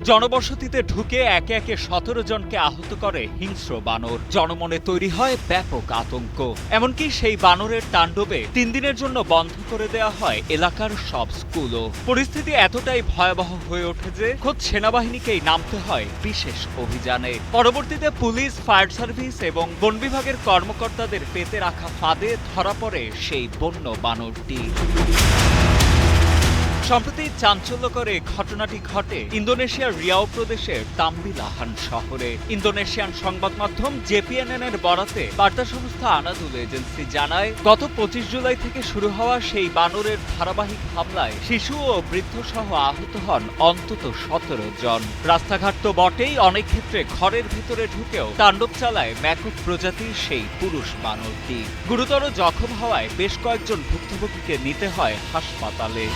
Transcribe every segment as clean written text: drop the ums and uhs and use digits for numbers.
জনবসতিতে ঢুকে একে একে ১৭ জনকে আহত করে হিংস্র বানর। জনমনে তৈরি হয় ব্যাপক আতঙ্ক। এমনকি সেই বানরের তাণ্ডবে ৩ দিনের জন্য বন্ধ করে দেওয়া হয় এলাকার সব স্কুলও। পরিস্থিতি এতটাই ভয়াবহ হয়ে ওঠে যে খোদ সেনাবাহিনীকেই নামতে হয় বিশেষ অভিযানে। পরবর্তীতে পুলিশ, ফায়ার সার্ভিস এবং বন বিভাগের কর্মকর্তাদের পেতে রাখা ফাঁদে ধরা পড়ে সেই বন্য বানরটি। সম্প্রতি চাঞ্চল্যকর এই ঘটনাটি ঘটে ইন্দোনেশিয়ার রিয়াও প্রদেশের তাম্বিলাহান শহরে। ইন্দোনেশিয়ান সংবাদ মাধ্যম জেপিএনএন এর বরাতে বার্তা সংস্থা আনাদুল এজেন্সি জানায়, গত ২৫ জুলাই থেকে শুরু হওয়া সেই বানরের ধারাবাহিক হামলায় শিশু ও বৃদ্ধ সহ আহত হন অন্তত ১৭ জন। রাস্তাঘাট তো বটেই, অনেক ক্ষেত্রে ঘরের ভিতরে ঢুকেও তাণ্ডব চালায় ম্যাকক প্রজাতির সেই পুরুষ বানরটি। গুরুতর জখম হওয়ায় বেশ কয়েকজন ভুক্তভোগীকে নিতে হয় হাসপাতালে।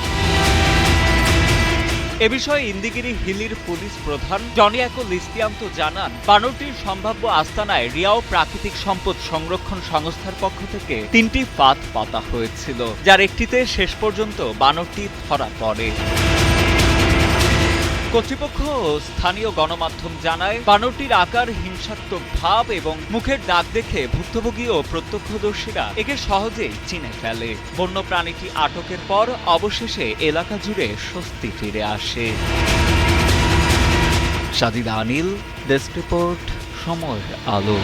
এ বিষয়ে ইন্দিগিরি হিলির পুলিশ প্রধান জনিয়াকো লিস্তিয়ান্তো জানান, বানরটির সম্ভাব্য আস্তানায় রিয়াও প্রাকৃতিক সম্পদ সংরক্ষণ সংস্থার পক্ষ থেকে ৩টি ফাঁদ পাতা হয়েছিল, যার একটিতে শেষ পর্যন্ত বানরটি ধরা পড়ে। কর্তৃপক্ষ ও স্থানীয় গণমাধ্যম জানায়, বানরটির আকার, হিংসাত্মক ভাব এবং মুখের দাগ দেখে ভুক্তভোগী ও প্রত্যক্ষদর্শীরা একে সহজেই চিনে ফেলে। বন্য প্রাণীটি আটকের পর অবশেষে এলাকা জুড়ে স্বস্তি ফিরে আসে। সাজিদা আনিল, ডেস্ক রিপোর্ট, সময়ের আলো।